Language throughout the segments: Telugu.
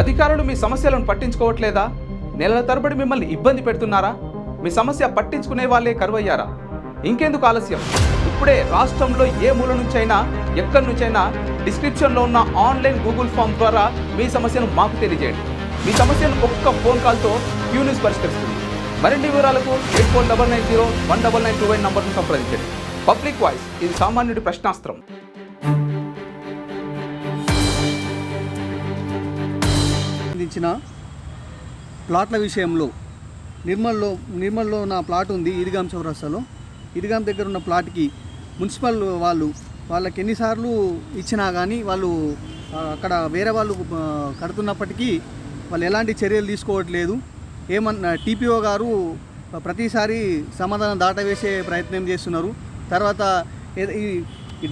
అధికారులు మీ సమస్యలను పట్టించుకోవట్లేదా? నెలల తరబడి మిమ్మల్ని ఇబ్బంది పెడుతున్నారా? మీ సమస్య పట్టించుకునే వాళ్ళే కరువయ్యారా? ఇంకెందుకు ఆలస్యం? ఇప్పుడే రాష్ట్రంలో ఏ మూల నుంచైనా ఎక్కడి నుంచైనా డిస్క్రిప్షన్లో ఉన్న ఆన్లైన్ గూగుల్ ఫామ్ ద్వారా మీ సమస్యను మాకు తెలియజేయండి. మీ సమస్యను ఒక్క ఫోన్ కాల్తో క్యూ న్యూస్ పరిష్కరిస్తుంది. మరిన్ని వివరాలకు 8490199929 నంబర్ను సంప్రదించండి. పబ్లిక్ వాయిస్, ఇది సామాన్యుడి ప్రశ్నాస్త్రం. ప్లాట్ల విషయంలో నిర్మల్లో ఉన్న ప్లాట్ ఉంది. ఈద్గాం చౌరస్తాలో ఈద్గాం దగ్గర ఉన్న ప్లాట్కి మున్సిపల్ వాళ్ళకి ఎన్నిసార్లు ఇచ్చినా కానీ వాళ్ళు అక్కడ వేరే వాళ్ళు కడుతున్నప్పటికీ వాళ్ళు ఎలాంటి చర్యలు తీసుకోవట్లేదు. టీపీఓ గారు ప్రతిసారి సమాధానం దాటవేసే ప్రయత్నం చేస్తున్నారు. తర్వాత ఈ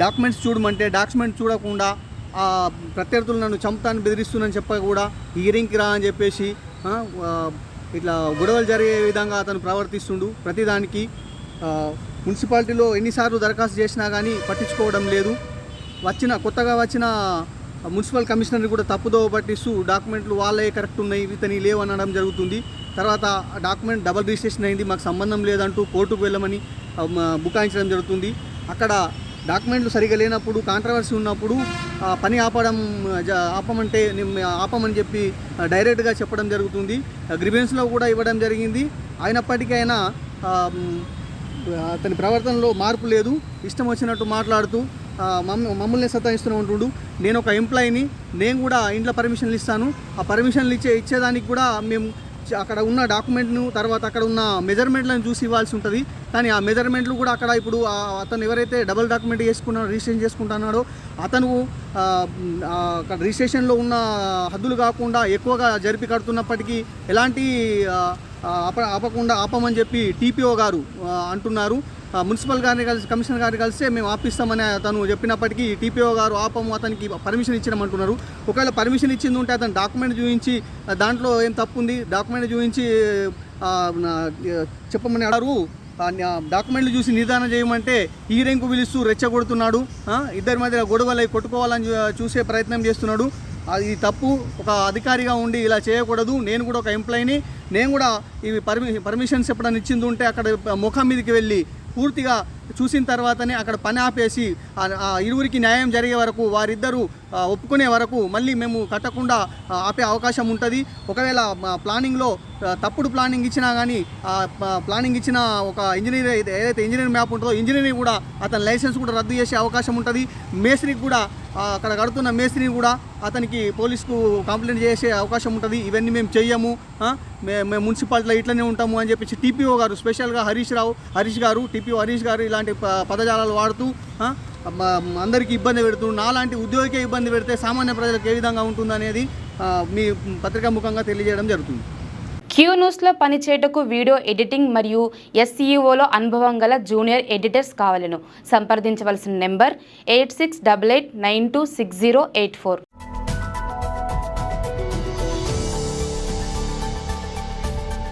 డాక్యుమెంట్స్ చూడమంటే డాక్యుమెంట్ చూడకుండా ప్రత్యర్థులు నన్ను చంపుతాను బెదిరిస్తున్నాను చెప్పక కూడా హియరింగ్కి రా అని చెప్పేసి ఇట్లా గొడవలు జరిగే విధంగా అతను ప్రవర్తిస్తుండు. ప్రతిదానికి మున్సిపాలిటీలో ఎన్నిసార్లు దరఖాస్తు చేసినా కానీ పట్టించుకోవడం లేదు. కొత్తగా వచ్చిన మున్సిపల్ కమిషనర్ని కూడా తప్పుదోవ పట్టిస్తూ డాక్యుమెంట్లు వాళ్ళే కరెక్ట్ ఉన్నాయి, ఇతని లేవు అనడం జరుగుతుంది. తర్వాత డాక్యుమెంట్ డబుల్ రిజిస్ట్రేషన్ అయింది, మాకు సంబంధం లేదంటూ కోర్టుకు వెళ్ళమని బుకాయించడం జరుగుతుంది. అక్కడ డాక్యుమెంట్లు సరిగా లేనప్పుడు, కాంట్రవర్సీ ఉన్నప్పుడు పని ఆపమని చెప్పి డైరెక్ట్గా చెప్పడం జరుగుతుంది. గ్రీవెన్స్లో కూడా ఇవ్వడం జరిగింది. అయినప్పటికీ అతని ప్రవర్తనలో మార్పు లేదు. ఇష్టం వచ్చినట్టు మాట్లాడుతూ మమ్మల్ని సతాయిస్తూనే ఉంటుండు. నేను ఒక ఎంప్లాయీని, నేను కూడా ఇంట్లో పర్మిషన్లు ఇస్తాను. ఆ పర్మిషన్లు ఇచ్చేదానికి కూడా మేము అక్కడ ఉన్న డాక్యుమెంట్ను, తర్వాత అక్కడ ఉన్న మెజర్మెంట్లను చూసి ఇవ్వాల్సి ఉంటుంది. కానీ ఆ మెజర్మెంట్లు కూడా అక్కడ ఇప్పుడు అతను ఎవరైతే డబుల్ డాక్యుమెంట్ రిజిస్ట్రేషన్ చేసుకుంటున్నాడో అతను అక్కడ రిజిస్ట్రేషన్లో ఉన్న హద్దులు కాకుండా ఎక్కువగా జరిపి కడుతున్నప్పటికీ ఎలాంటి ఆపమని చెప్పి టీపీఓ గారు అంటున్నారు. మున్సిపల్ గారిని కలిసి కమిషనర్ గారిని కలిస్తే మేము ఆపిస్తామని అతను చెప్పినప్పటికీ టీపీఓ గారు అతనికి పర్మిషన్ ఇచ్చినామంటున్నారు. ఒకవేళ పర్మిషన్ ఇచ్చింది ఉంటే అతను డాక్యుమెంట్ చూపించి దాంట్లో ఏం తప్పు ఉంది, డాక్యుమెంట్ చూపించి చెప్పమని అడారు. డాక్యుమెంట్లు చూసి నిర్ధారణ చేయమంటే హీరింగ్కు పిలుస్తూ రెచ్చగొడుతున్నాడు. ఇద్దరి మధ్య గొడవలై కొట్టుకోవాలని చూసే ప్రయత్నం చేస్తున్నాడు. అది తప్పు. ఒక అధికారిగా ఉండి ఇలా చేయకూడదు. నేను కూడా ఒక ఎంప్లాయీని, నేను కూడా ఇవి పర్మిషన్స్ ఎప్పుడైనా ఇచ్చింది ఉంటే అక్కడ ముఖం మీదకి వెళ్ళి పూర్తిగా చూసిన తర్వాతనే అక్కడ పని ఆపేసి ఇరువురికి న్యాయం జరిగే వరకు, వారిద్దరూ ఒప్పుకునే వరకు మళ్ళీ మేము కట్టకుండా ఆపే అవకాశం ఉంటుంది. ఒకవేళ ప్లానింగ్లో తప్పుడు ప్లానింగ్ ఇచ్చినా కానీ ప్లానింగ్ ఇచ్చిన ఒక ఇంజనీర్ ఏదైతే ఇంజనీర్ మ్యాప్ ఉంటుందో ఇంజనీర్ని కూడా అతని లైసెన్స్ కూడా రద్దు చేసే అవకాశం ఉంటుంది. మేస్త్రికి కూడా అక్కడ కడుతున్న మేస్త్రిని కూడా అతనికి పోలీసుకు కంప్లైంట్ చేసే అవకాశం ఉంటుంది. ఇవన్నీ మేము చెయ్యము, మేము మున్సిపాలిటీలో ఇట్లనే ఉంటాము అని చెప్పేసి టీపీఓ గారు, స్పెషల్గా హరీష్ గారు టీపీఓ హరీష్ గారు ఇలాంటి పదజాలాలు వాడుతూ అందరికీ ఇబ్బంది పెడుతుంది. నాలాంటి ఉద్యోగికే ఇబ్బంది పెడితే సామాన్య ప్రజలకు ఏ విధంగా ఉంటుందనేది మీ పత్రికా ముఖంగా తెలియజేయడం జరుగుతుంది. క్యూ న్యూస్లో పనిచేయటకు వీడియో ఎడిటింగ్ మరియు SEOలో అనుభవం గల జూనియర్ ఎడిటర్స్ కావాలను సంప్రదించవలసిన నెంబర్ 8688926084.